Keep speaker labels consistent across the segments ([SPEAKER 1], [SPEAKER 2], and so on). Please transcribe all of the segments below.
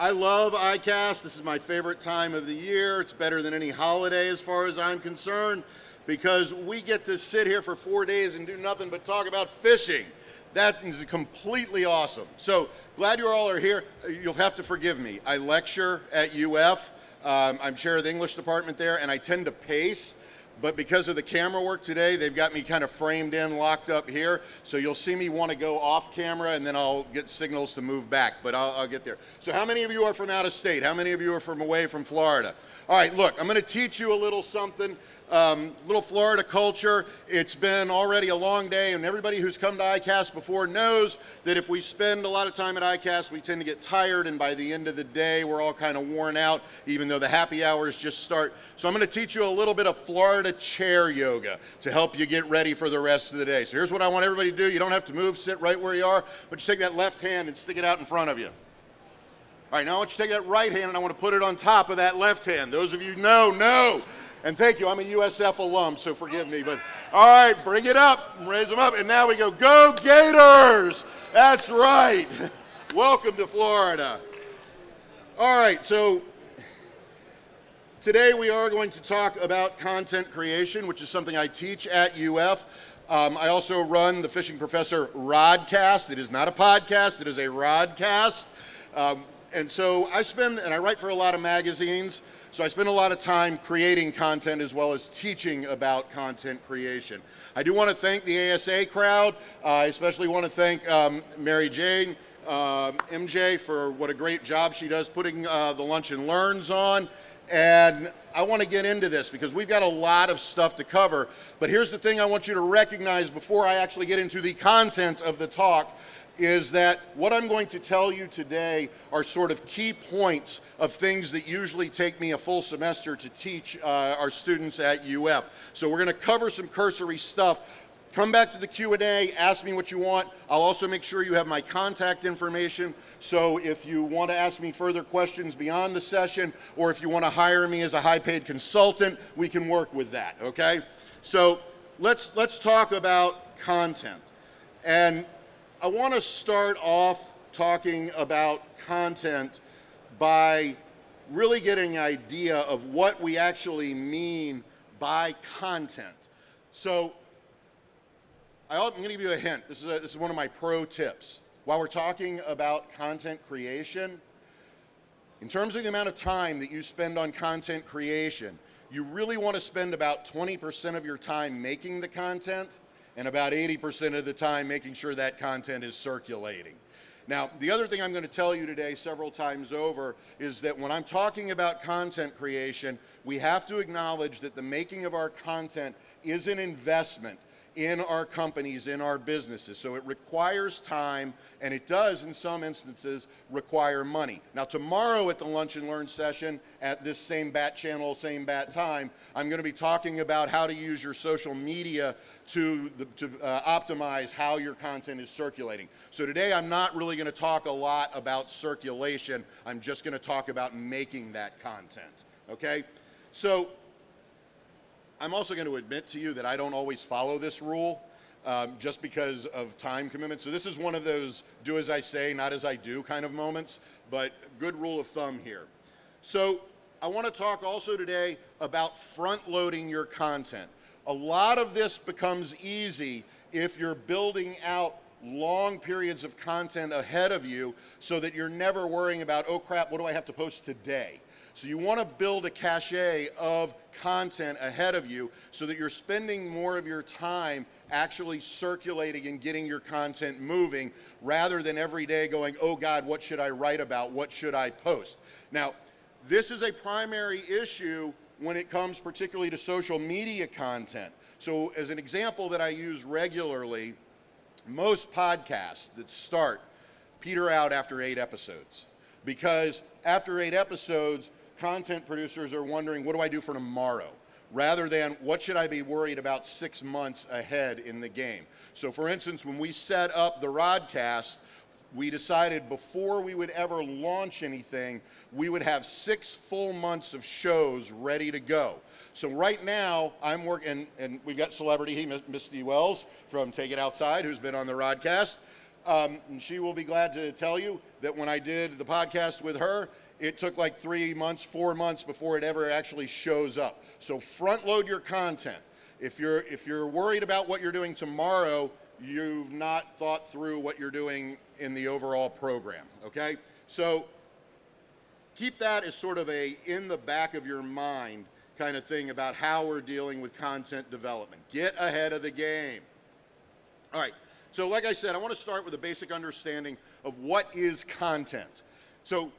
[SPEAKER 1] I love ICAST. This is my favorite time of the year. It's better than any holiday as far as I'm concerned because we get to sit here for 4 days and do nothing but talk about fishing. That is completely awesome. So glad you all are here. You'll have to forgive me. I lecture at UF. I'm chair of the English department there, and I tend to pace. But because of the camera work today, they've got me kind of framed in, locked up here. So you'll see me want to go off camera, and then I'll get signals to move back, but I'll get there. So how many of you are from out of state? How many of you are from away from Florida? All right, look, I'm going to teach you a little something, little Florida culture. It's been already a long day, and everybody who's come to ICAST before knows that if we spend a lot of time at ICAST, we tend to get tired, and by the end of the day, we're all kind of worn out, even though the happy hours just start. So I'm going to teach you a little bit of Florida chair yoga to help you get ready for the rest of the day. So here's what I want everybody to do. You don't have to move, sit right where you are, but you take that left hand and stick it out in front of you. All right, now I want you to take that right hand and I want to put it on top of that left hand. Those of you know. And thank you, I'm a USF alum, so forgive me. But all right, bring it up, raise them up, and now we go Gators! That's right. Welcome to Florida. All right, so today we are going to talk about content creation, which is something I teach at UF. I also run the Fishing Professor Rodcast. It is not a podcast, it is a Rodcast. And so I write for a lot of magazines, so I spend a lot of time creating content as well as teaching about content creation. I do want to thank the ASA crowd. I especially want to thank Mary Jane, MJ, for what a great job she does putting the Lunch and Learns on. And I want to get into this because we've got a lot of stuff to cover. But here's the thing I want you to recognize before I actually get into the content of the talk is that what I'm going to tell you today are sort of key points of things that usually take me a full semester to teach our students at UF. So we're going to cover some cursory stuff. Come back to the Q&A, ask me what you want. I'll also make sure you have my contact information. So if you want to ask me further questions beyond the session, or if you want to hire me as a high-paid consultant, we can work with that, okay? So let's talk about content. And I want to start off talking about content by really getting an idea of what we actually mean by content. So I'm going to give you a hint. This is one of my pro tips. While we're talking about content creation, in terms of the amount of time that you spend on content creation, you really want to spend about 20% of your time making the content and about 80% of the time making sure that content is circulating. Now, the other thing I'm going to tell you today several times over is that when I'm talking about content creation, we have to acknowledge that the making of our content is an investment in our companies, in our businesses. So it requires time, and it does, in some instances, require money. Now, tomorrow at the Lunch and Learn session, at this same bat channel, same bat time, I'm going to be talking about how to use your social media to optimize how your content is circulating. So today, I'm not really going to talk a lot about circulation. I'm just going to talk about making that content, okay? So I'm also going to admit to you that I don't always follow this rule just because of time commitment. So this is one of those do as I say, not as I do kind of moments, but good rule of thumb here. So I want to talk also today about front-loading your content. A lot of this becomes easy if you're building out long periods of content ahead of you so that you're never worrying about, oh crap, what do I have to post today? So you want to build a cache of content ahead of you so that you're spending more of your time actually circulating and getting your content moving rather than every day going, oh God, what should I write about? What should I post? Now, this is a primary issue when it comes particularly to social media content. So as an example that I use regularly, most podcasts that start peter out after 8 episodes because after 8 episodes, content producers are wondering, what do I do for tomorrow? Rather than, what should I be worried about 6 months ahead in the game? So for instance, when we set up the Rodcast, we decided before we would ever launch anything, we would have 6 full months of shows ready to go. So right now, I'm working, and we've got celebrity, Misty Wells from Take It Outside, who's been on the Rodcast. And she will be glad to tell you that when I did the podcast with her, it took like 3 months, 4 months before it ever actually shows up. So front load your content. If you're worried about what you're doing tomorrow, you've not thought through what you're doing in the overall program, okay? So keep that as sort of a in the back of your mind kind of thing about how we're dealing with content development. Get ahead of the game. All right, so like I said, I want to start with a basic understanding of what is content. So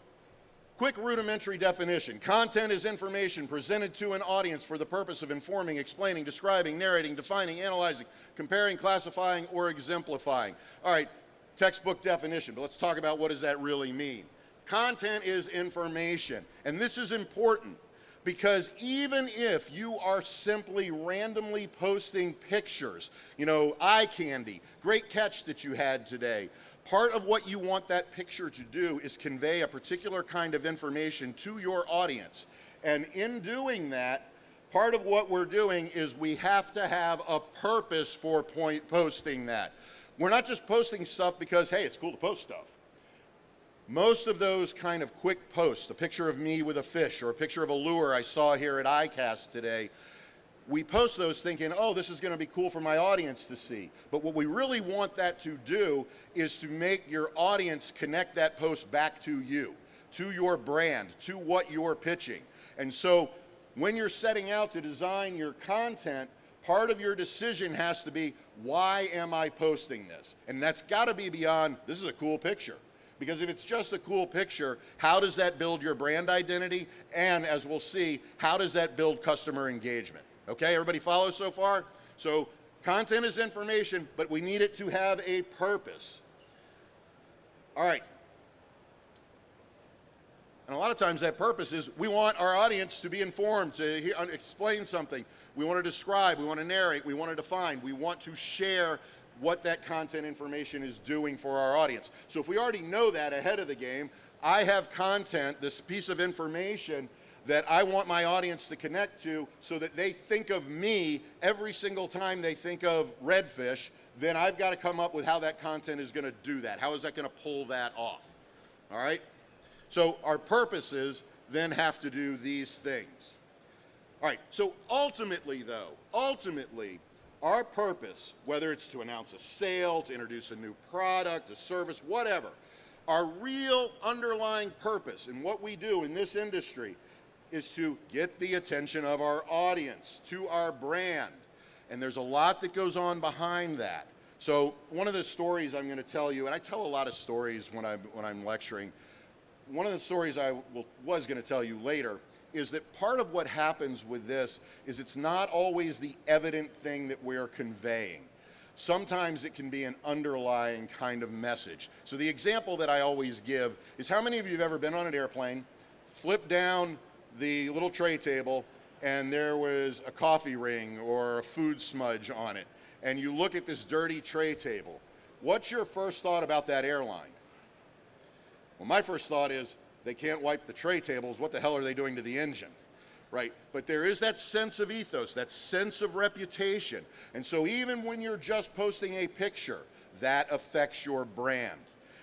[SPEAKER 1] quick rudimentary definition. Content is information presented to an audience for the purpose of informing, explaining, describing, narrating, defining, analyzing, comparing, classifying, or exemplifying. All right, textbook definition, but let's talk about what does that really mean. Content is information, and this is important because even if you are simply randomly posting pictures, eye candy, great catch that you had today, part of what you want that picture to do is convey a particular kind of information to your audience. And in doing that, part of what we're doing is we have to have a purpose for posting that. We're not just posting stuff because, hey, it's cool to post stuff. Most of those kind of quick posts, a picture of me with a fish or a picture of a lure I saw here at ICAST today, we post those thinking, oh, this is going to be cool for my audience to see. But what we really want that to do is to make your audience connect that post back to you, to your brand, to what you're pitching. And so when you're setting out to design your content, part of your decision has to be, why am I posting this? And that's got to be beyond, this is a cool picture. Because if it's just a cool picture, how does that build your brand identity? And as we'll see, how does that build customer engagement? Okay, everybody follow so far? So content is information, but we need it to have a purpose. All right. And a lot of times that purpose is we want our audience to be informed, to explain something. We want to describe, we want to narrate, we want to define, we want to share what that content information is doing for our audience. So if we already know that ahead of the game, I have content, this piece of information that I want my audience to connect to so that they think of me every single time they think of redfish, then I've got to come up with how that content is going to do that. How is that going to pull that off? All right? So our purposes then have to do these things. All right, so ultimately, our purpose, whether it's to announce a sale, to introduce a new product, a service, whatever, our real underlying purpose in what we do in this industry is to get the attention of our audience, to our brand. And there's a lot that goes on behind that. So one of the stories I'm going to tell you, and I tell a lot of stories when I'm lecturing, one of the stories I was going to tell you later is that part of what happens with this is it's not always the evident thing that we're conveying. Sometimes it can be an underlying kind of message. So the example that I always give is, how many of you have ever been on an airplane, flipped down the little tray table, and there was a coffee ring or a food smudge on it, and you look at this dirty tray table? What's your first thought about that airline? Well, my first thought is, they can't wipe the tray tables. What the hell are they doing to the engine? Right? But there is that sense of ethos, that sense of reputation. And so even when you're just posting a picture, that affects your brand.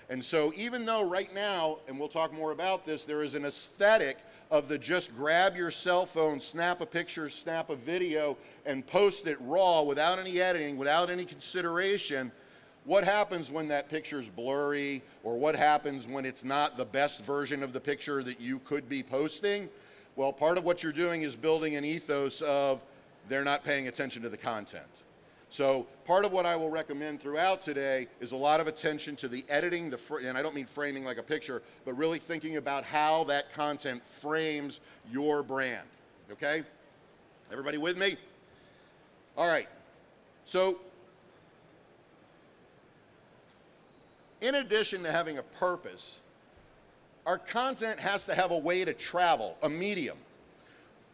[SPEAKER 1] And so even though right now, and we'll talk more about this, there is an aesthetic of the just grab your cell phone, snap a picture, snap a video, and post it raw without any editing, without any consideration, what happens when that picture's blurry, or what happens when it's not the best version of the picture that you could be posting? Well, part of what you're doing is building an ethos of they're not paying attention to the content. So part of what I will recommend throughout today is a lot of attention to the editing, and I don't mean framing like a picture, but really thinking about how that content frames your brand, okay? Everybody with me? All right, so in addition to having a purpose, our content has to have a way to travel, a medium.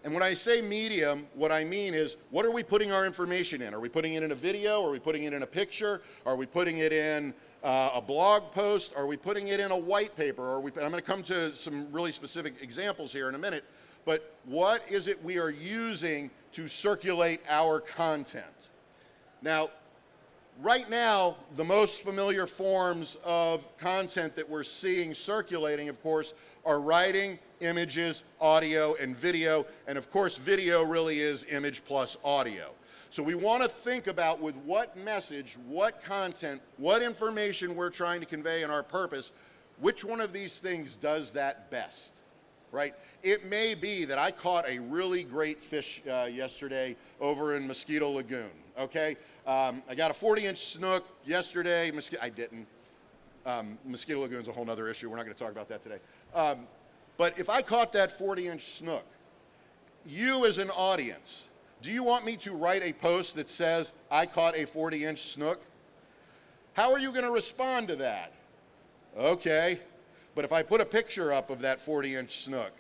[SPEAKER 1] And when I say medium, what I mean is, what are we putting our information in? Are we putting it in a video? Are we putting it in a picture? Are we putting it in a blog post? Are we putting it in a white paper? I'm going to come to some really specific examples here in a minute. But what is it we are using to circulate our content? Now, Right now, the most familiar forms of content that we're seeing circulating, of course, are writing, images, audio, and video. And of course, video really is image plus audio. So we want to think about with what message, what content, what information we're trying to convey in our purpose, which one of these things does that best, right? It may be that I caught a really great fish yesterday over in Mosquito Lagoon, okay? I got a 40-inch snook yesterday. I didn't. Mosquito Lagoon's a whole nother issue. We're not going to talk about that today. But if I caught that 40-inch snook, you as an audience, do you want me to write a post that says, I caught a 40-inch snook? How are you going to respond to that? Okay, but if I put a picture up of that 40-inch snook,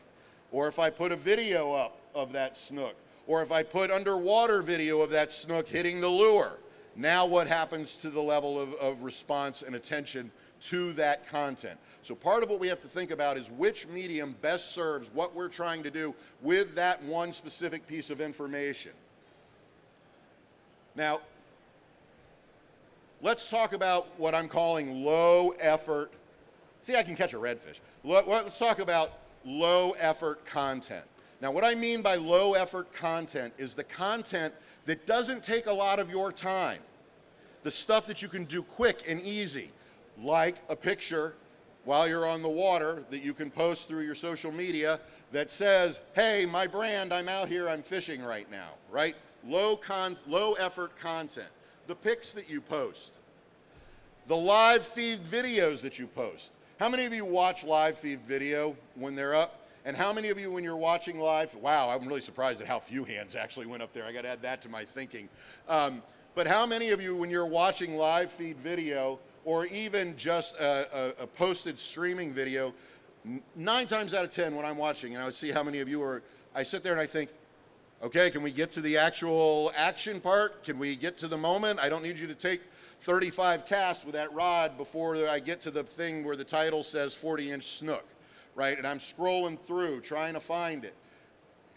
[SPEAKER 1] or if I put a video up of that snook, or if I put underwater video of that snook hitting the lure, now what happens to the level of response and attention to that content? So part of what we have to think about is which medium best serves what we're trying to do with that one specific piece of information. Now, let's talk about what I'm calling low effort. See, I can catch a redfish. Let's talk about low effort content. Now, what I mean by low effort content is the content that doesn't take a lot of your time. The stuff that you can do quick and easy, like a picture while you're on the water that you can post through your social media that says, hey, my brand, I'm out here, I'm fishing right now, right? Low effort content. The pics that you post. The live feed videos that you post. How many of you watch live feed video when they're up? And how many of you, when you're watching live, wow, I'm really surprised at how few hands actually went up there. I got to add that to my thinking. But how many of you, when you're watching live feed video, or even just a posted streaming video, 9 times out of 10 when I'm watching, and I would see how many of you are, I sit there and I think, okay, can we get to the actual action part? Can we get to the moment? I don't need you to take 35 casts with that rod before I get to the thing where the title says 40-inch snook, right? And I'm scrolling through, trying to find it.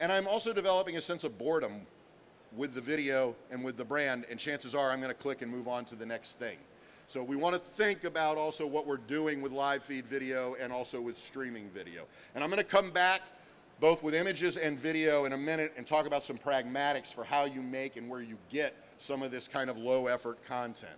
[SPEAKER 1] And I'm also developing a sense of boredom with the video and with the brand, and chances are I'm going to click and move on to the next thing. So we want to think about also what we're doing with live feed video and also with streaming video. And I'm going to come back both with images and video in a minute and talk about some pragmatics for how you make and where you get some of this kind of low effort content.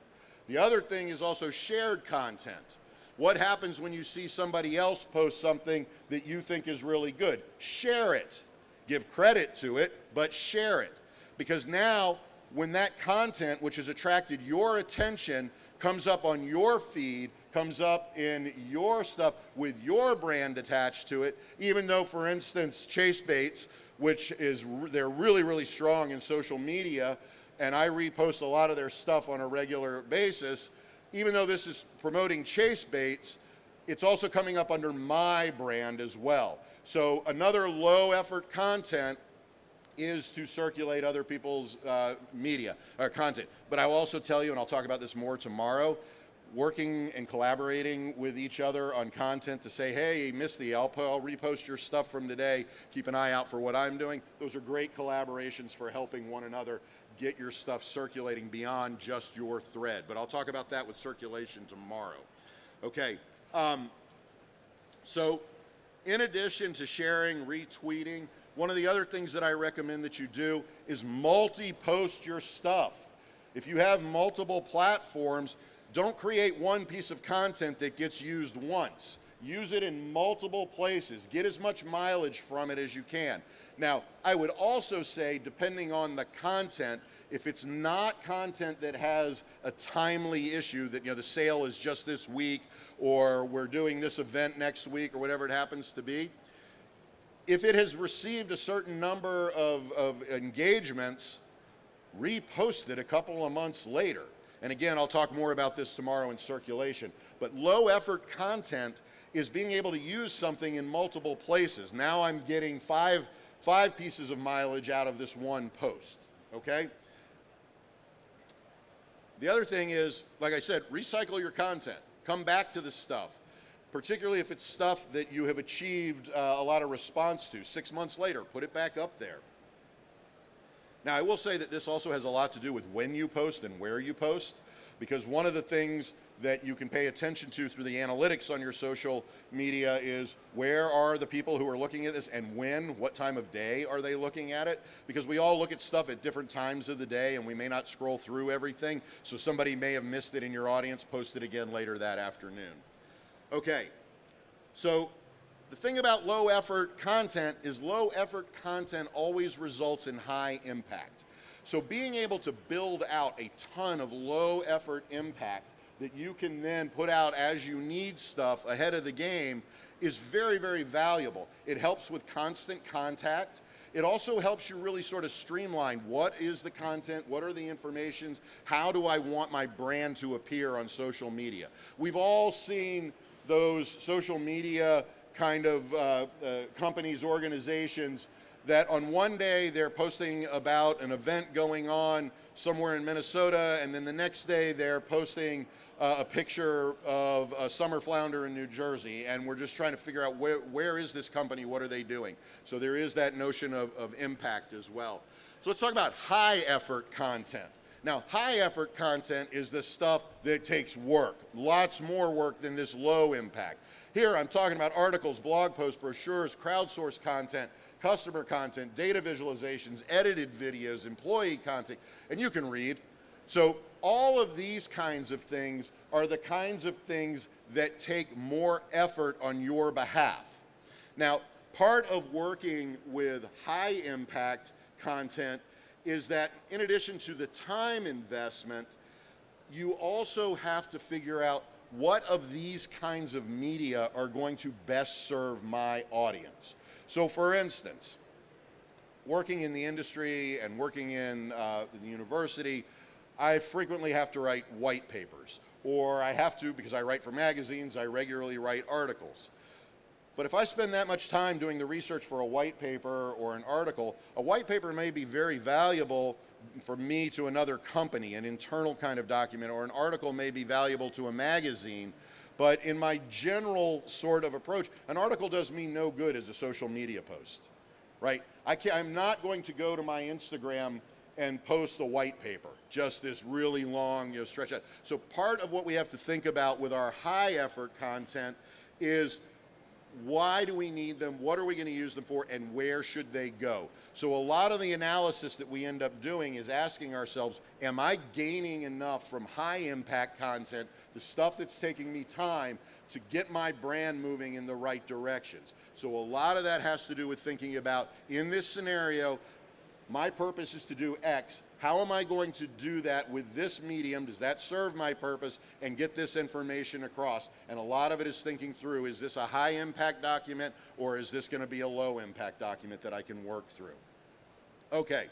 [SPEAKER 1] The other thing is also shared content. What happens when you see somebody else post something that you think is really good? Share it. Give credit to it, but share it. Because now, when that content, which has attracted your attention, comes up on your feed, comes up in your stuff with your brand attached to it, even though, for instance, Chase Baits, which is, they're really, really strong in social media, and I repost a lot of their stuff on a regular basis, even though this is promoting Chase Baits, it's also coming up under my brand as well. So another low effort content is to circulate other people's media or content. But I will also tell you, and I'll talk about this more tomorrow, working and collaborating with each other on content to say, hey, Misty, I'll repost your stuff from today. Keep an eye out for what I'm doing. Those are great collaborations for helping one another get your stuff circulating beyond just your thread. But I'll talk about that with circulation tomorrow. Okay, so in addition to sharing, retweeting, one of the other things that I recommend that you do is multi-post your stuff. If you have multiple platforms, don't create one piece of content that gets used once. Use it in multiple places. Get as much mileage from it as you can. Now, I would also say, depending on the content, if it's not content that has a timely issue, that, you know, the sale is just this week, or we're doing this event next week, or whatever it happens to be, if it has received a certain number of engagements, repost it a couple of months later. And again, I'll talk more about this tomorrow in circulation. But low effort content is being able to use something in multiple places. Now I'm getting five pieces of mileage out of this one post, okay? The other thing is, like I said, recycle your content. Come back to the stuff, particularly if it's stuff that you have achieved a lot of response to. 6 months later, put it back up there. Now, I will say that this also has a lot to do with when you post and where you post. Because one of the things that you can pay attention to through the analytics on your social media is where are the people who are looking at this and when, what time of day are they looking at it? Because we all look at stuff at different times of the day and we may not scroll through everything, so somebody may have missed it in your audience, post it again later that afternoon. Okay, so the thing about low effort content is low effort content always results in high impact. So being able to build out a ton of low effort impact that you can then put out as you need stuff ahead of the game is very, very valuable. It helps with constant contact. It also helps you really sort of streamline what is the content, what are the informations, how do I want my brand to appear on social media. We've all seen those social media kind of companies, organizations that on one day they're posting about an event going on somewhere in Minnesota, and then the next day they're posting a picture of a summer flounder in New Jersey, and we're just trying to figure out where is this company, what are they doing? So there is that notion of impact as well. So let's talk about high effort content. Now, high effort content is the stuff that takes work, lots more work than this low impact. Here I'm talking about articles, blog posts, brochures, crowdsourced content, customer content, data visualizations, edited videos, employee content, and you can read. So all of these kinds of things are the kinds of things that take more effort on your behalf. Now, part of working with high impact content is that in addition to the time investment, you also have to figure out what of these kinds of media are going to best serve my audience. So for instance, working in the industry and working in the university, I frequently have to write white papers, or I have to, because I write for magazines, I regularly write articles. But if I spend that much time doing the research for a white paper or an article, a white paper may be very valuable for me to another company, an internal kind of document, or an article may be valuable to a magazine. But in my general sort of approach, an article does me no good as a social media post, right? I'm not going to go to my Instagram and post a white paper, just this really long, stretch out. So part of what we have to think about with our high effort content is why do we need them, what are we going to use them for, and where should they go? So a lot of the analysis that we end up doing is asking ourselves, am I gaining enough from high impact content, the stuff that's taking me time, to get my brand moving in the right directions? So a lot of that has to do with thinking about, in this scenario, my purpose is to do X. How am I going to do that with this medium? Does that serve my purpose and get this information across? And a lot of it is thinking through, is this a high impact document or is this going to be a low impact document that I can work through? Okay,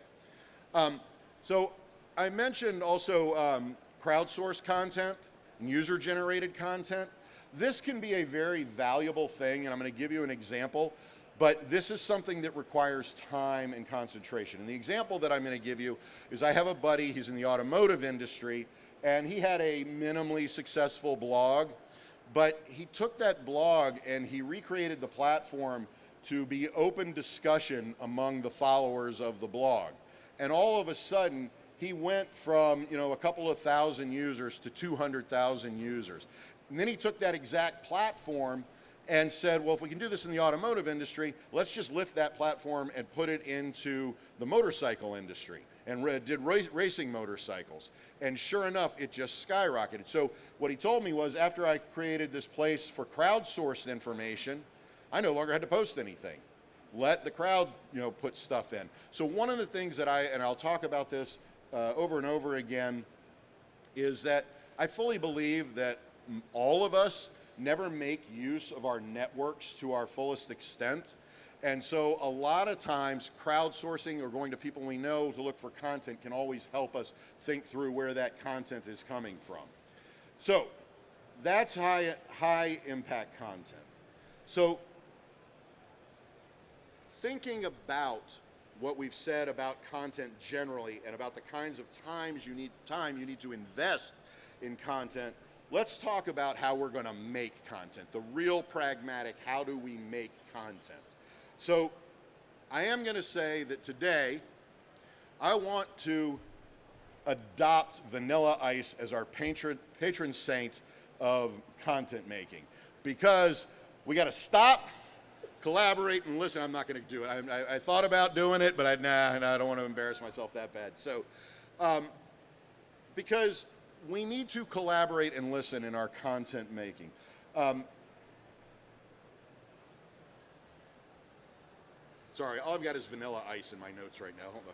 [SPEAKER 1] so I mentioned also crowdsourced content and user-generated content. This can be a very valuable thing, and I'm going to give you an example. But this is something that requires time and concentration. And the example that I'm going to give you is I have a buddy, he's in the automotive industry, and he had a minimally successful blog, but he took that blog and he recreated the platform to be open discussion among the followers of the blog. And all of a sudden, he went from a couple of thousand users to 200,000 users. And then he took that exact platform and said, well, if we can do this in the automotive industry, let's just lift that platform and put it into the motorcycle industry, and did racing motorcycles. And sure enough, it just skyrocketed. So what he told me was, after I created this place for crowdsourced information, I no longer had to post anything. Let the crowd, put stuff in. So one of the things that and I'll talk about this over and over again, is that I fully believe that all of us never make use of our networks to our fullest extent. And so a lot of times crowdsourcing or going to people we know to look for content can always help us think through where that content is coming from. So that's high impact content. So thinking about what we've said about content generally and about the kinds of time you need to invest in content, let's talk about how we're going to make content, the real pragmatic, how do we make content? So I am going to say that today I want to adopt Vanilla Ice as our patron saint of content making, because we got to stop, collaborate, and listen. I'm not going to do it. I thought about doing it, but I don't want to embarrass myself that bad. So, because we need to collaborate and listen in our content making. Sorry, all I've got is Vanilla Ice in my notes right now. Hold on.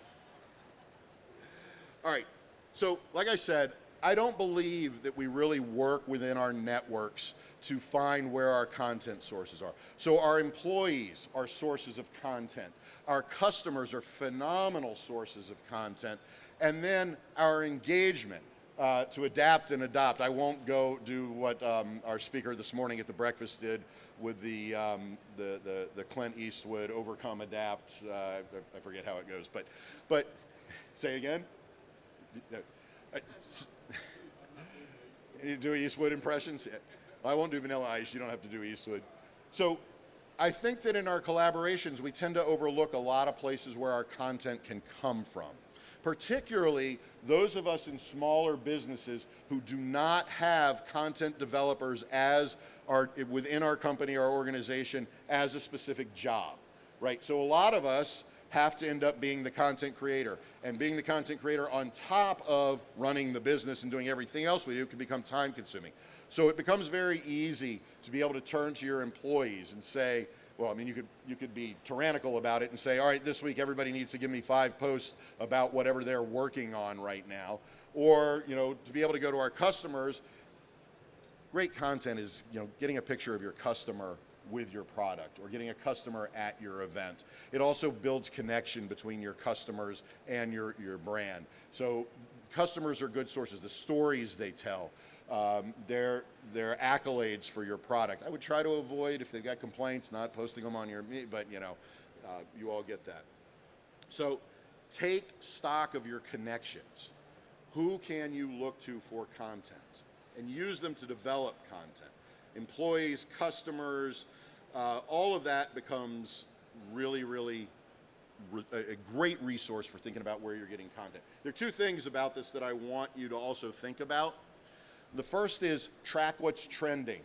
[SPEAKER 1] All right, so like I said, I don't believe that we really work within our networks to find where our content sources are. So our employees are sources of content. Our customers are phenomenal sources of content. And then our engagement, to adapt and adopt. I won't go do what our speaker this morning at the breakfast did with the Clint Eastwood overcome, adapt. I forget how it goes, but say it again. You do Eastwood impressions? I won't do Vanilla Ice. You don't have to do Eastwood. So I think that in our collaborations, we tend to overlook a lot of places where our content can come from, particularly those of us in smaller businesses who do not have content developers within our company or organization as a specific job, right? So a lot of us have to end up being the content creator, and being the content creator on top of running the business and doing everything else we do can become time consuming. So it becomes very easy to be able to turn to your employees and say, well, I mean, you could be tyrannical about it and say, all right, this week everybody needs to give me 5 posts about whatever they're working on right now. Or, to be able to go to our customers, great content is, getting a picture of your customer with your product or getting a customer at your event. It also builds connection between your customers and your brand. So customers are good sources. The stories they tell, their accolades for your product. I would try to avoid, if they've got complaints, not posting them on your, but you all get that. So take stock of your connections. Who can you look to for content? And use them to develop content. Employees, customers, all of that becomes really, really a great resource for thinking about where you're getting content. There are 2 things about this that I want you to also think about. The first is track what's trending.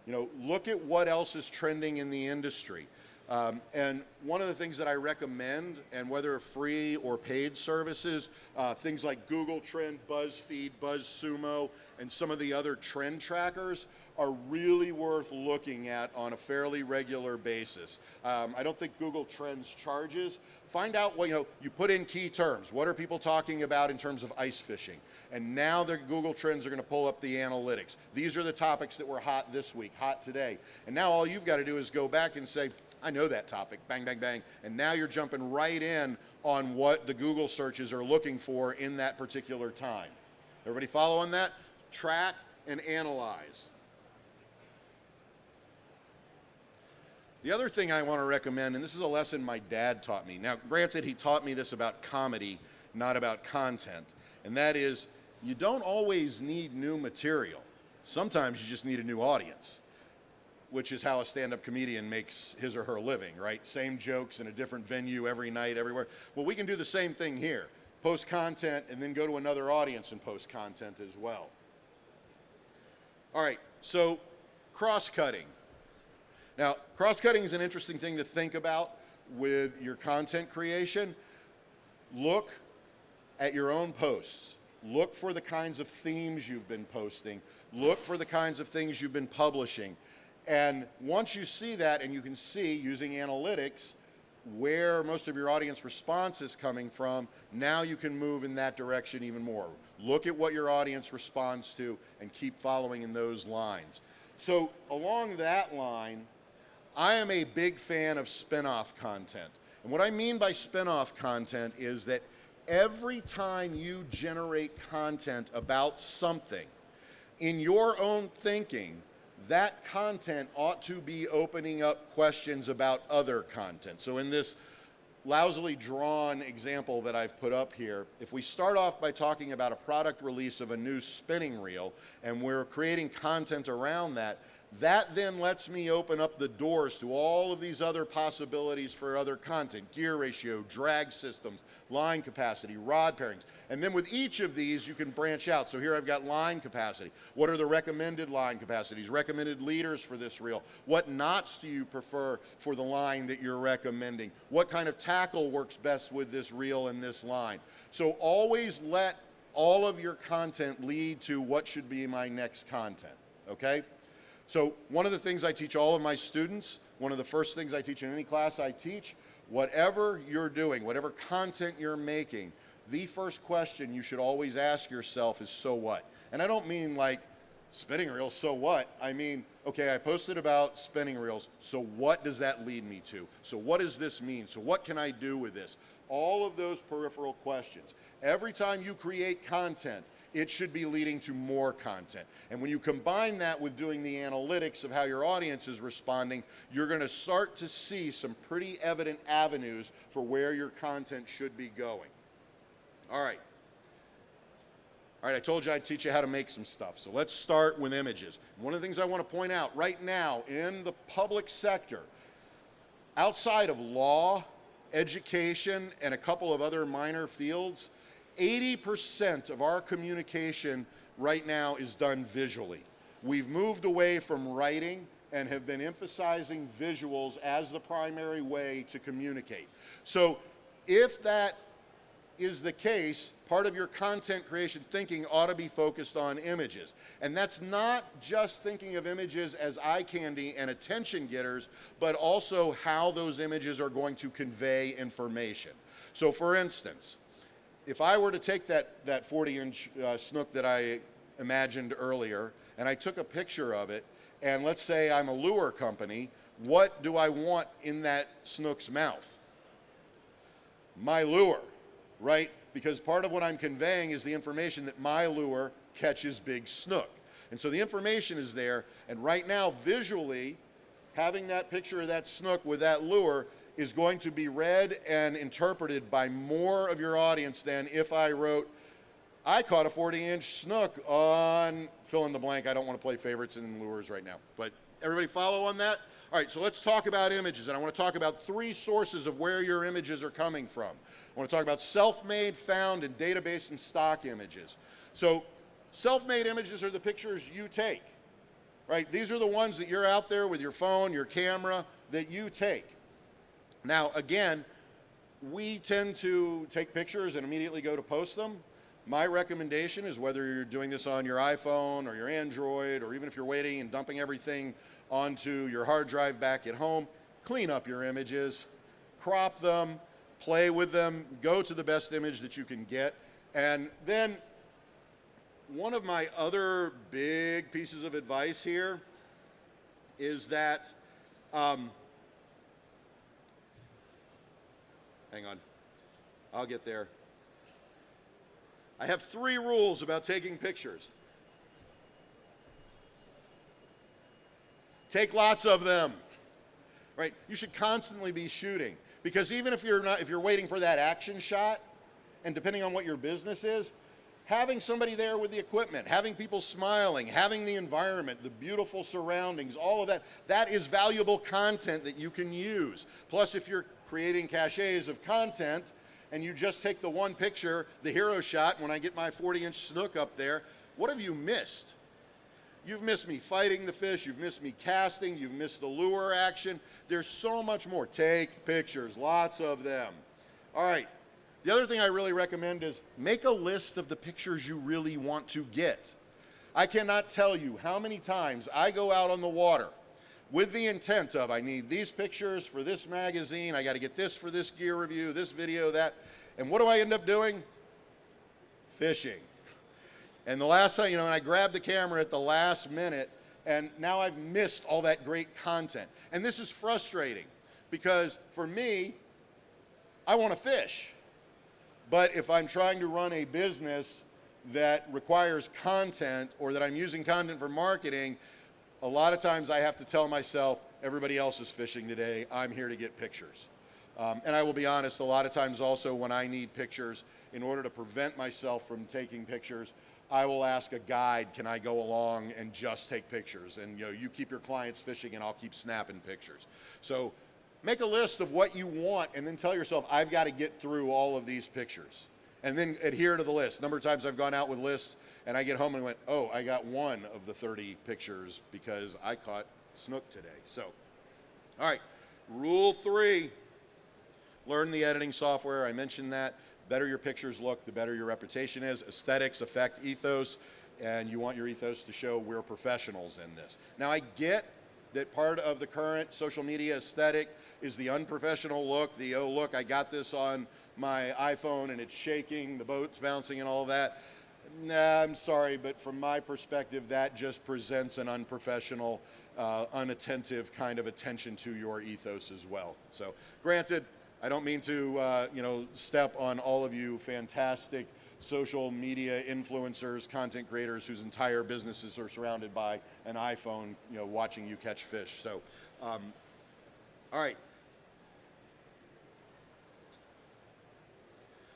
[SPEAKER 1] Look at what else is trending in the industry. And one of the things that I recommend, and whether free or paid services, things like Google Trend, BuzzFeed, BuzzSumo, and some of the other trend trackers are really worth looking at on a fairly regular basis. I don't think Google Trends charges. Find out what, you put in key terms. What are people talking about in terms of ice fishing? And now the Google Trends are going to pull up the analytics. These are the topics that were hot this week, hot today. And now all you've got to do is go back and say, I know that topic, bang, bang, bang. And now you're jumping right in on what the Google searches are looking for in that particular time. Everybody follow on that? Track and analyze. The other thing I want to recommend, and this is a lesson my dad taught me. Now, granted, he taught me this about comedy, not about content. And that is, you don't always need new material. Sometimes you just need a new audience, which is how a stand-up comedian makes his or her living, right? Same jokes in a different venue every night, everywhere. Well, we can do the same thing here. Post content and then go to another audience and post content as well. All right, so cross-cutting. Now, cross-cutting is an interesting thing to think about with your content creation. Look at your own posts. Look for the kinds of themes you've been posting. Look for the kinds of things you've been publishing. And once you see that, and you can see using analytics where most of your audience response is coming from, now you can move in that direction even more. Look at what your audience responds to and keep following in those lines. So along that line, I am a big fan of SpinOff content. And what I mean by SpinOff content is that every time you generate content about something, in your own thinking, that content ought to be opening up questions about other content. So in this lousily drawn example that I've put up here, if we start off by talking about a product release of a new spinning reel and we're creating content around that, That then lets me open up the doors to all of these other possibilities for other content: gear ratio, drag systems, line capacity, rod pairings. And then with each of these, you can branch out. So here I've got line capacity. What are the recommended line capacities, recommended leaders for this reel? What knots do you prefer for the line that you're recommending? What kind of tackle works best with this reel and this line? So always let all of your content lead to what should be my next content, okay? So one of the things I teach all of my students, one of the first things I teach in any class I teach, whatever you're doing, whatever content you're making, the first question you should always ask yourself is, so what? And I don't mean like spinning reels, so what? I mean, okay, I posted about spinning reels, so what does that lead me to? So what does this mean? So what can I do with this? All of those peripheral questions. Every time you create content, it should be leading to more content. And when you combine that with doing the analytics of how your audience is responding, you're going to start to see some pretty evident avenues for where your content should be going. All right, I told you I'd teach you how to make some stuff. So let's start with images. One of the things I want to point out right now in the public sector, outside of law, education, and a couple of other minor fields, 80% of our communication right now is done visually. We've moved away from writing and have been emphasizing visuals as the primary way to communicate. So if that is the case, part of your content creation thinking ought to be focused on images. And that's not just thinking of images as eye candy and attention getters, but also how those images are going to convey information. So for instance, if I were to take that 40-inch snook that I imagined earlier, and I took a picture of it, and let's say I'm a lure company, what do I want in that snook's mouth? My lure, right? Because part of what I'm conveying is the information that my lure catches big snook. And so the information is there, and right now, visually, having that picture of that snook with that lure is going to be read and interpreted by more of your audience than if I wrote, I caught a 40-inch snook on fill in the blank. I don't want to play favorites and lures right now, but everybody follow on that? All right, so let's talk about images, and I want to talk about 3 sources of where your images are coming from. I want to talk about self-made, found, and database and stock images. So self-made images are the pictures you take, right? These are the ones that you're out there with your phone, your camera, that you take. Now, again, we tend to take pictures and immediately go to post them. My recommendation is, whether you're doing this on your iPhone or your Android, or even if you're waiting and dumping everything onto your hard drive back at home, clean up your images, crop them, play with them, go to the best image that you can get. And then one of my other big pieces of advice here is that, hang on, I'll get there. I have 3 rules about taking pictures. Take lots of them, right? You should constantly be shooting, because even if you're waiting for that action shot, and depending on what your business is, having somebody there with the equipment, having people smiling, having the environment, the beautiful surroundings, all of that, that is valuable content that you can use. Plus, if you're creating caches of content, and you just take the one picture, the hero shot, when I get my 40-inch snook up there, what have you missed? You've missed me fighting the fish, you've missed me casting, you've missed the lure action. There's so much more. Take pictures, lots of them. All right, the other thing I really recommend is make a list of the pictures you really want to get. I cannot tell you how many times I go out on the water with the intent of, I need these pictures for this magazine, I got to get this for this gear review, this video, that. And what do I end up doing? Fishing. And the last time, and I grabbed the camera at the last minute, and now I've missed all that great content. And this is frustrating, because for me, I want to fish. But if I'm trying to run a business that requires content, or that I'm using content for marketing, a lot of times I have to tell myself, everybody else is fishing today, I'm here to get pictures. And I will be honest, a lot of times also when I need pictures, in order to prevent myself from taking pictures, I will ask a guide, can I go along and just take pictures? And you keep your clients fishing and I'll keep snapping pictures. So make a list of what you want and then tell yourself, I've got to get through all of these pictures. And then adhere to the list. A number of times I've gone out with lists and I get home and went, oh, I got one of the 30 pictures because I caught snook today. So, all right, rule 3, learn the editing software. I mentioned that. Better your pictures look, the better your reputation is. Aesthetics affect ethos, and you want your ethos to show we're professionals in this. Now, I get that part of the current social media aesthetic is the unprofessional look, the, oh, look, I got this on my iPhone and it's shaking, the boat's bouncing and all that. Nah, I'm sorry, but from my perspective, that just presents an unprofessional, unattentive kind of attention to your ethos as well. So, granted, I don't mean to, step on all of you fantastic social media influencers, content creators whose entire businesses are surrounded by an iPhone, watching you catch fish. So, all right.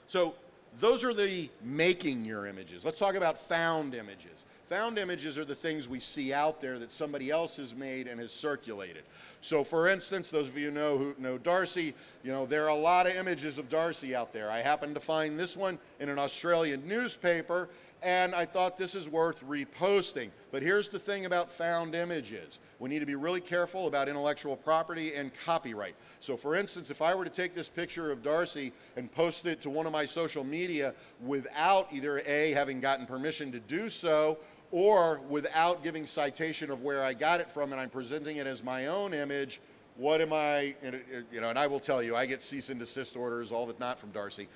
[SPEAKER 1] So those are the making your images. Let's talk about found images. Found images are the things we see out there that somebody else has made and has circulated. So for instance, those of you who know Darcy, there are a lot of images of Darcy out there. I happened to find this one in an Australian newspaper, and I thought this is worth reposting. But here's the thing about found images. We need to be really careful about intellectual property and copyright. So for instance, if I were to take this picture of Darcy and post it to one of my social media without either A, having gotten permission to do so, or without giving citation of where I got it from and I'm presenting it as my own image, what am I, and I will tell you, I get cease and desist orders, all that not from Darcy.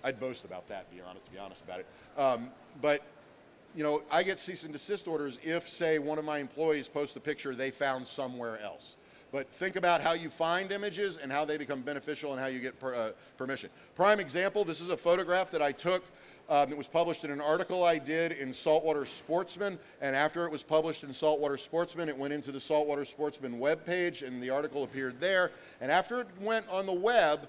[SPEAKER 1] I'd boast about that, to be honest about it. But I get cease and desist orders if, say, one of my employees posts a picture they found somewhere else. But think about how you find images and how they become beneficial and how you get permission. Prime example, this is a photograph that I took. It was published in an article I did in Saltwater Sportsman, and after it was published in Saltwater Sportsman, it went into the Saltwater Sportsman webpage, and the article appeared there. And after it went on the web,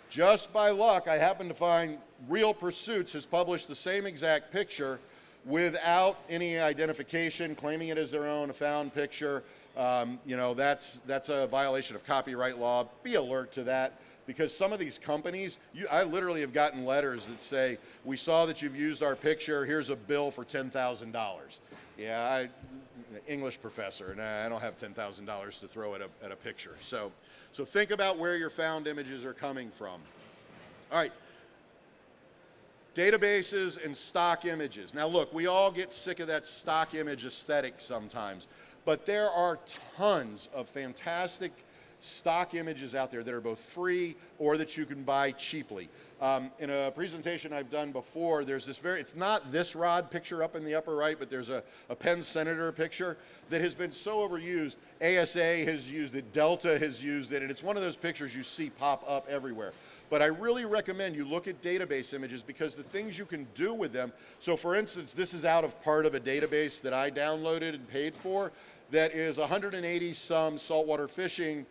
[SPEAKER 1] just by luck, I happened to find Real Pursuits has published the same exact picture without any identification, claiming it as their own, a found picture. That's a violation of copyright law. Be alert to that. Because some of these companies, I literally have gotten letters that say, we saw that you've used our picture, here's a bill for $10,000. Yeah, English professor, and I don't have $10,000 to throw at a picture. So think about where your found images are coming from. All right, databases and stock images. Now look, we all get sick of that stock image aesthetic sometimes, but there are tons of fantastic stock images out there that are both free or that you can buy cheaply. In a presentation I've done before, there's this it's not this rod picture up in the upper right, but there's a Penn Senator picture that has been so overused. ASA has used it, Delta has used it, and it's one of those pictures you see pop up everywhere. But I really recommend you look at database images because the things you can do with them, so for instance, this is out of part of a database that I downloaded and paid for that is 180 some saltwater fishing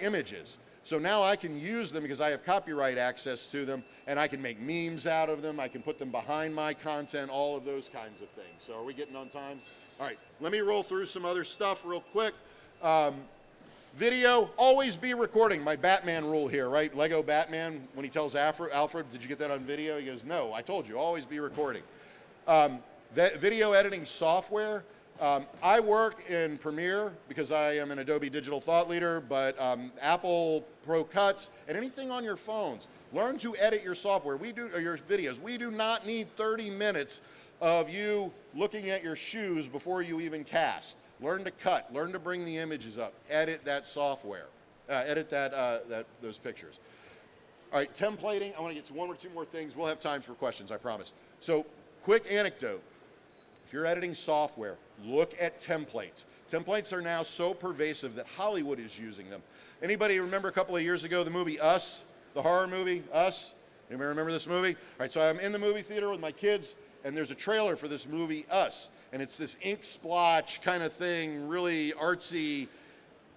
[SPEAKER 1] images. So now I can use them because I have copyright access to them, and I can make memes out of them, I can put them behind my content, all of those kinds of things. So are we getting on time? All right, let me roll through some other stuff real quick. Video, always be recording. My Batman rule here, right? Lego Batman, when he tells Alfred, did you get that on video? He goes, no, I told you, always be recording. Video editing software, I work in Premiere because I am an Adobe Digital Thought Leader, but Apple Pro Cuts and anything on your phones. Learn to edit your software. Your videos. We do not need 30 minutes of you looking at your shoes before you even cast. Learn to cut. Learn to bring the images up. Edit that software. Edit those pictures. All right, templating. I want to get to one or two more things. We'll have time for questions, I promise. So, quick anecdote. If you're editing software, look at templates. Templates are now so pervasive that Hollywood is using them. Anybody remember a couple of years ago the movie Us, the horror movie Us? Anybody remember this movie? All right, so I'm in the movie theater with my kids, and there's a trailer for this movie Us, and it's this ink splotch kind of thing, really artsy.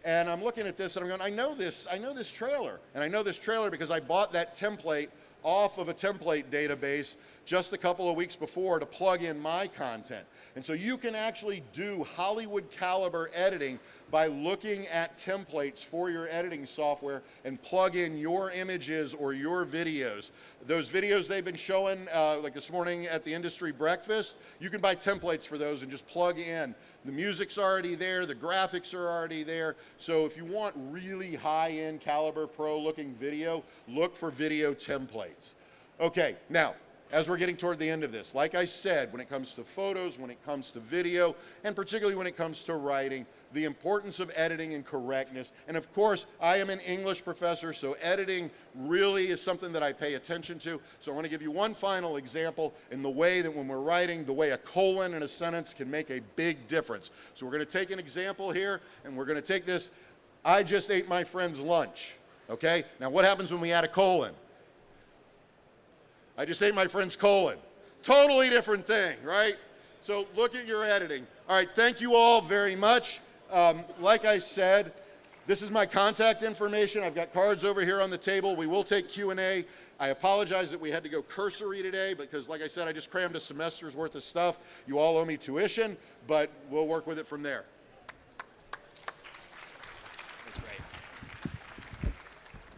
[SPEAKER 1] And I'm looking at this, and I'm going, I know this trailer, and I know this trailer because I bought that template off of a template database just a couple of weeks before to plug in my content. And so you can actually do Hollywood caliber editing by looking at templates for your editing software and plug in your images or your videos. Those videos they've been showing, like this morning at the industry breakfast, you can buy templates for those and just plug in. The music's already there, the graphics are already there. So if you want really high-end caliber pro looking video, look for video templates. Okay, now, as we're getting toward the end of this, like I said, when it comes to photos, when it comes to video, and particularly when it comes to writing, the importance of editing and correctness. And of course, I am an English professor, so editing really is something that I pay attention to. So I want to give you one final example in the way that when we're writing, the way a colon in a sentence can make a big difference. So we're going to take an example here, and we're going to take this, I just ate my friend's lunch. Okay? Now what happens when we add a colon? I just ate my friend's colon. Totally different thing, right? So look at your editing. All right, thank you all very much. Like I said, this is my contact information. I've got cards over here on the table. We will take Q&A. I apologize that we had to go cursory today because, like I said, I just crammed a semester's worth of stuff. You all owe me tuition, but we'll work with it from there.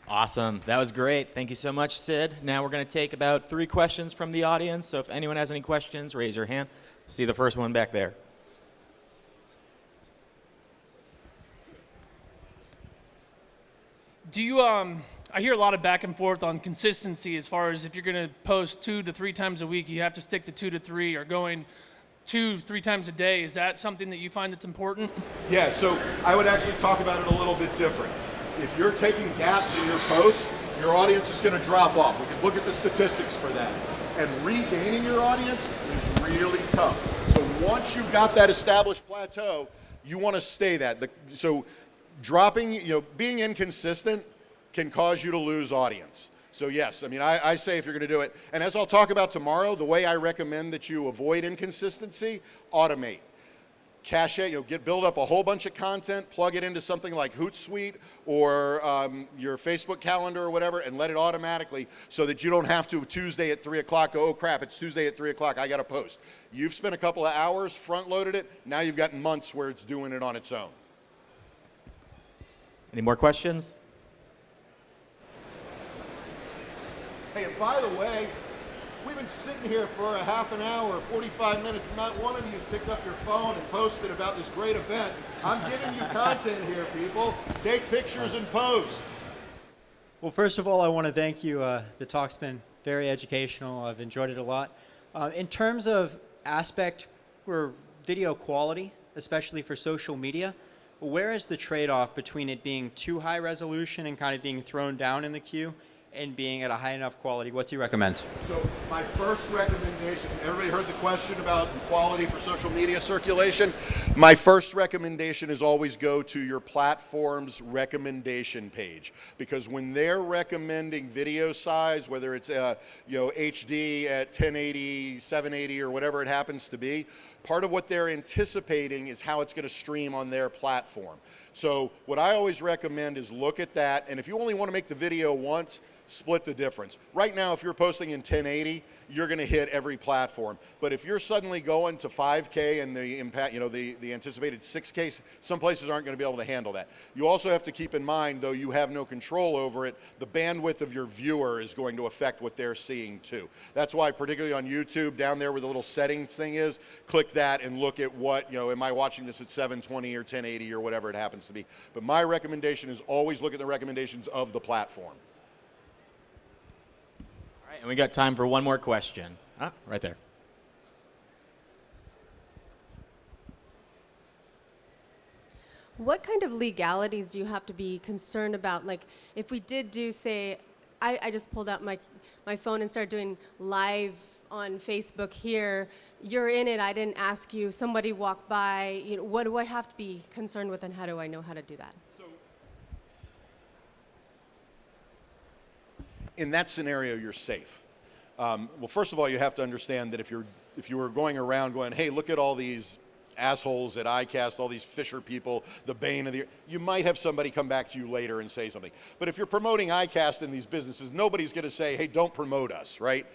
[SPEAKER 2] Awesome. That was great. Thank you so much, Sid. Now we're going to take about 3 questions from the audience. So if anyone has any questions, raise your hand. See the first one back there.
[SPEAKER 3] Do you, I hear a lot of back and forth on consistency as far as if you're going to post 2 to 3 times a week, you have to stick to 2 to 3 or going 2-3 times a day. Is that something that you find that's important?
[SPEAKER 1] Yeah, so I would actually talk about it a little bit different. If you're taking gaps in your posts, your audience is going to drop off. We can look at the statistics for that. And regaining your audience is really tough. So once you've got that established plateau, you want to stay that. So dropping, being inconsistent can cause you to lose audience. So yes, I mean, I say if you're going to do it, and as I'll talk about tomorrow, the way I recommend that you avoid inconsistency, automate. Cache it, build up a whole bunch of content, plug it into something like Hootsuite or your Facebook calendar or whatever, and let it automatically so that you don't have to Tuesday at 3 o'clock go, oh crap, it's Tuesday at 3 o'clock, I got to post. You've spent a couple of hours, front-loaded it, now you've got months where it's doing it on its own.
[SPEAKER 2] Any more questions?
[SPEAKER 1] Hey, and by the way, we've been sitting here for a half an hour, 45 minutes, and not one of you has picked up your phone and posted about this great event. I'm giving you content here, people. Take pictures and post.
[SPEAKER 4] Well, first of all, I want to thank you. The talk's been very educational. I've enjoyed it a lot. In terms of aspect for video quality, especially for social media, where is the trade-off between it being too high resolution and kind of being thrown down in the queue and being at a high enough quality? What do you recommend?
[SPEAKER 1] So my first recommendation, everybody heard the question about quality for social media circulation? My first recommendation is always go to your platform's recommendation page, because when they're recommending video size, whether it's HD at 1080, 780, or whatever it happens to be, part of what they're anticipating is how it's going to stream on their platform. So what I always recommend is look at that, and if you only want to make the video once, split the difference. Right now, if you're posting in 1080, you're going to hit every platform. But if you're suddenly going to 5K and the impact, the anticipated 6K, some places aren't going to be able to handle that. You also have to keep in mind, though you have no control over it, the bandwidth of your viewer is going to affect what they're seeing too. That's why, particularly on YouTube, down there where the little settings thing is, click that and look at what, am I watching this at 720 or 1080 or whatever it happens to be. But my recommendation is always look at the recommendations of the platform.
[SPEAKER 2] And we got time for one more question. Right there.
[SPEAKER 5] What kind of legalities do you have to be concerned about? Like, if we did do, say, I just pulled out my phone and started doing live on Facebook here. You're in it, I didn't ask you, somebody walked by. What do I have to be concerned with, and how do I know how to do that?
[SPEAKER 1] In that scenario, you're safe. Well, first of all, you have to understand that if you were going around going, hey, look at all these assholes at ICAST, all these Fisher people, the bane of the, you might have somebody come back to you later and say something. But if you're promoting ICAST in these businesses, nobody's going to say, hey, don't promote us, right?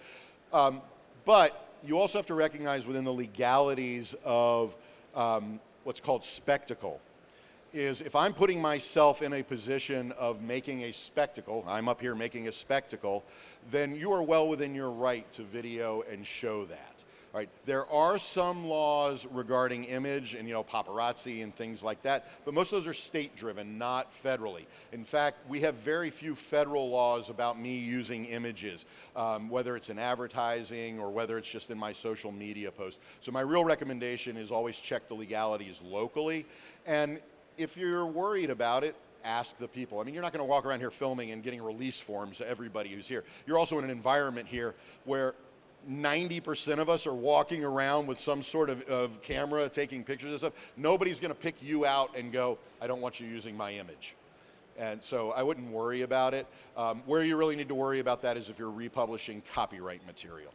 [SPEAKER 1] But you also have to recognize within the legalities of what's called spectacle, is if I'm putting myself in a position of making a spectacle, I'm up here making a spectacle, then you are well within your right to video and show that. Right? There are some laws regarding image and, paparazzi and things like that, but most of those are state-driven, not federally. In fact, we have very few federal laws about me using images, whether it's in advertising or whether it's just in my social media post. So my real recommendation is always check the legalities locally, and if you're worried about it, ask the people. I mean, you're not going to walk around here filming and getting release forms to everybody who's here. You're also in an environment here where 90% of us are walking around with some sort of camera taking pictures and stuff. Nobody's going to pick you out and go, I don't want you using my image. And so I wouldn't worry about it. Where you really need to worry about that is if you're republishing copyright material.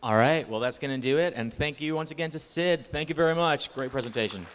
[SPEAKER 2] All right, well, that's going to do it. And thank you once again to Sid. Thank you very much. Great presentation.